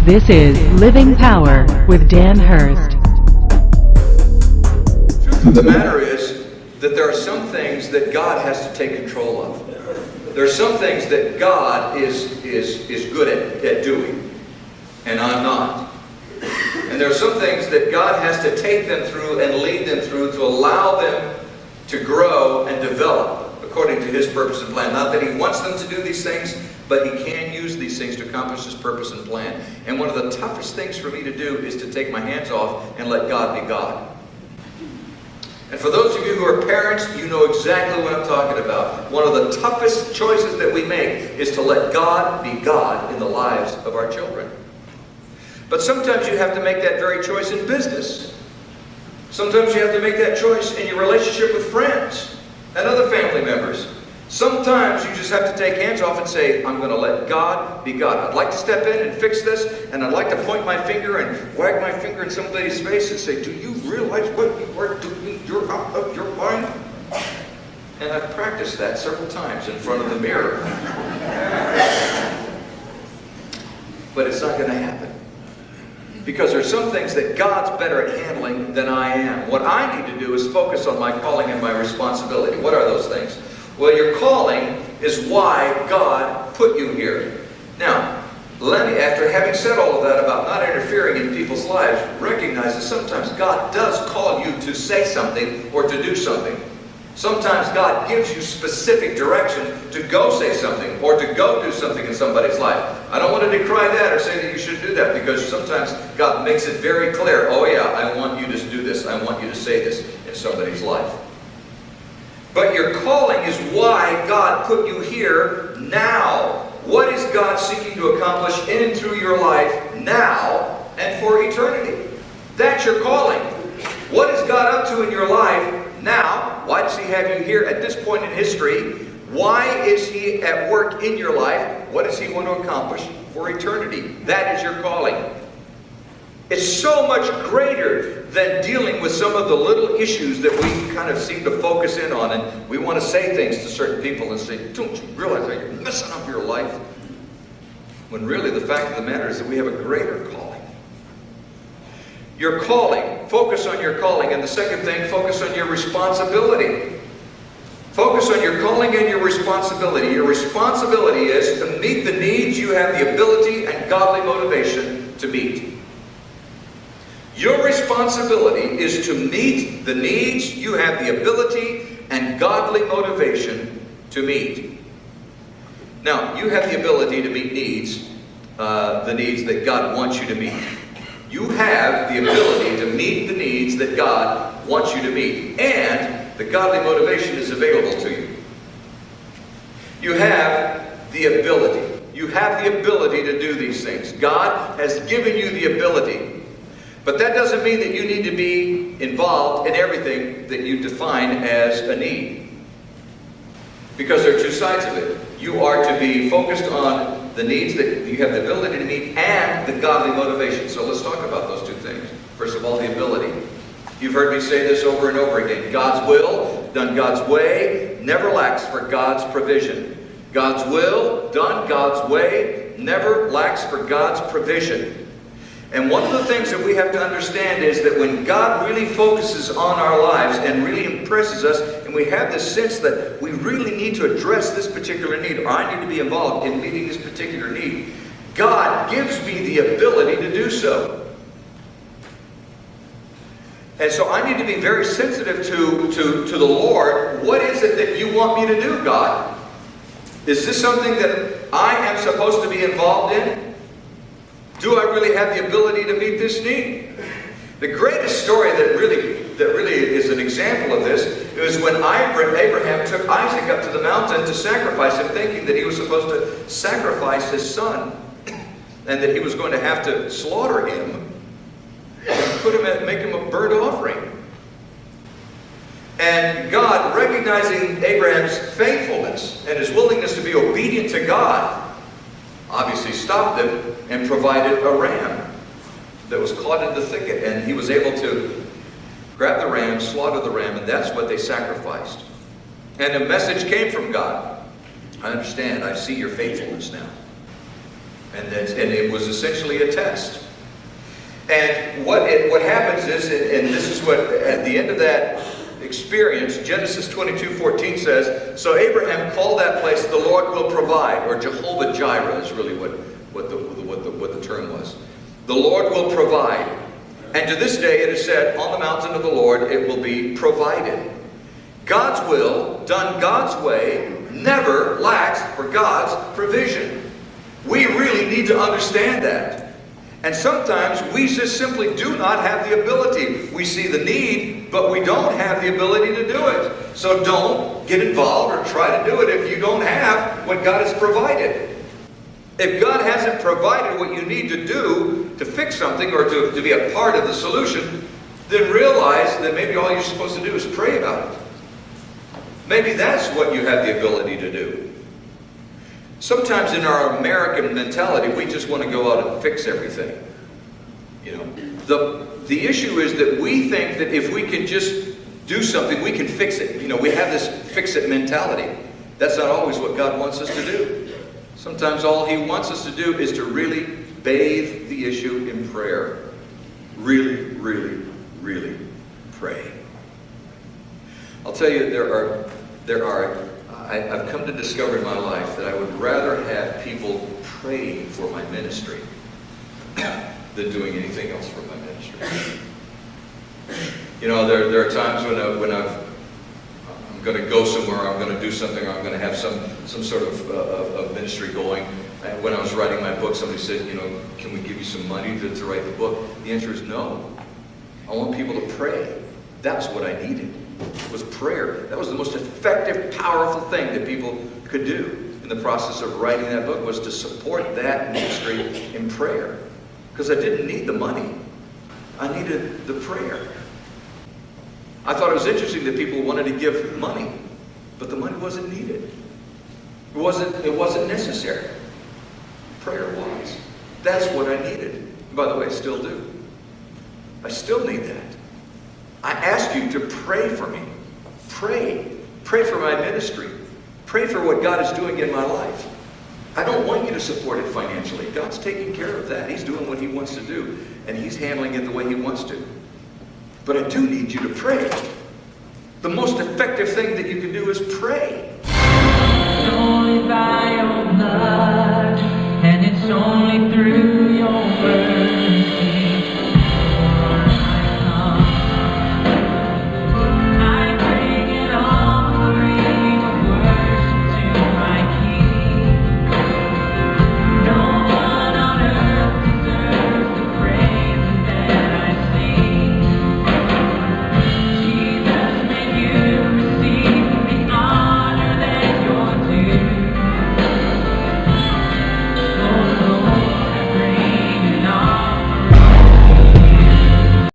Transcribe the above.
This is Living Power with Dan Hurst. The truth of the matter is that there are some things that God has to take control of. There are some things that God is good at doing, and I'm not. And there are some things that God has to take them through and lead them through to allow them to grow and develop according to His purpose and plan. Not that He wants them to do these things, but He can use these things to accomplish His purpose and plan. And one of the toughest things for me to do is to take my hands off and let God be God. And for those of you who are parents, you know exactly what I'm talking about. One of the toughest choices that we make is to let God be God in the lives of our children. But sometimes you have to make that very choice in business. Sometimes you have to make that choice in your relationship with friends and other family members. Sometimes you just have to take hands off and say, I'm going to let God be God. I'd like to step in and fix this, and I'd like to point my finger and wag my finger in somebody's face and say, do you realize what you are doing? You're out of your mind. And I've practiced that several times in front of the mirror. But it's not going to happen. Because there are some things that God's better at handling than I am. What I need to do is focus on my calling and my responsibility. What are those things? Well, your calling is why God put you here. Now, let me, after having said all of that about not interfering in people's lives, recognize that sometimes God does call you to say something or to do something. Sometimes God gives you specific direction to go say something or to go do something in somebody's life. I don't want to decry that or say that you should do that, because sometimes God makes it very clear, oh yeah, I want you to do this, I want you to say this in somebody's life. But your calling is why God put you here now. What is God seeking to accomplish in and through your life now and for eternity? That's your calling. What is God up to in your life now? Why does He have you here at this point in history? Why is He at work in your life? What does He want to accomplish for eternity? That is your calling. It's so much greater than dealing with some of the little issues that we kind of seem to focus in on, and we want to say things to certain people and say, don't you realize that you're messing up your life? When really the fact of the matter is that we have a greater calling. Your calling, focus on your calling. And the second thing, focus on your responsibility. Focus on your calling and your responsibility. Your responsibility is to meet the needs you have the ability and godly motivation to meet. Your responsibility is to meet the needs you have the ability and godly motivation to meet. Now, you have the ability to meet needs, the needs that God wants you to meet. You have the ability to meet the needs that God wants you to meet, and the godly motivation is available to you. You have the ability. You have the ability to do these things. God has given you the ability. But that doesn't mean that you need to be involved in everything that you define as a need. Because there are two sides of it. You are to be focused on the needs that you have the ability to meet and the godly motivation. So let's talk about those two things. First of all, the ability. You've heard me say this over and over again. God's will, done God's way, never lacks for God's provision. God's will, done God's way, never lacks for God's provision. And one of the things that we have to understand is that when God really focuses on our lives and really impresses us, and we have this sense that we really need to address this particular need, or I need to be involved in meeting this particular need, God gives me the ability to do so. And so I need to be very sensitive to the Lord. What is it that you want me to do, God? Is this something that I am supposed to be involved in? Do I really have the ability to meet this need? The greatest story that really is an example of this is when Abraham took Isaac up to the mountain to sacrifice him, thinking that he was supposed to sacrifice his son and that he was going to have to slaughter him and make him a burnt offering. And God, recognizing Abraham's faithfulness and his willingness to be obedient to God, obviously stopped him and provided a ram that was caught in the thicket. And he was able to grab the ram, slaughter the ram, and that's what they sacrificed. And a message came from God. I understand. I see your faithfulness now. And it was essentially a test. And what happens is, and this is what, at the end of that experience, Genesis 22:14 says, so Abraham called that place, the Lord will provide, or Jehovah Jireh is really what the term was. The Lord will provide. And to this day it is said, on the mountain of the Lord it will be provided. God's will, done God's way, never lacks for God's provision. We really need to understand that. And sometimes we just simply do not have the ability. We see the need, but we don't have the ability to do it. So don't get involved or try to do it if you don't have what God has provided. If God hasn't provided what you need to do to fix something or to be a part of the solution, then realize that maybe all you're supposed to do is pray about it. Maybe that's what you have the ability to do. Sometimes in our American mentality, we just want to go out and fix everything. You know, the issue is that we think that if we can just do something, we can fix it. You know, we have this fix-it mentality. That's not always what God wants us to do. Sometimes all He wants us to do is to really bathe the issue in prayer. Really, really, really pray. I'll tell you, I've come to discover in my life that I would rather have people praying for my ministry than doing anything else for my ministry. You know, there are times when I'm going to go somewhere, I'm going to do something, or I'm going to have some sort of ministry going. And when I was writing my book, somebody said, you know, can we give you some money to write the book? The answer is no. I want people to pray. That's what I needed. Was prayer. That was the most effective, powerful thing that people could do in the process of writing that book, was to support that ministry in prayer. Because I didn't need the money. I needed the prayer. I thought it was interesting that people wanted to give money, but the money wasn't needed. It wasn't necessary. Prayer was. That's what I needed. And by the way, I still do. I still need that. I ask you to pray for me. Pray. Pray for my ministry. Pray for what God is doing in my life. I don't want you to support it financially. God's taking care of that. He's doing what He wants to do, and He's handling it the way He wants to. But I do need you to pray. The most effective thing that you can do is pray. Only by your love.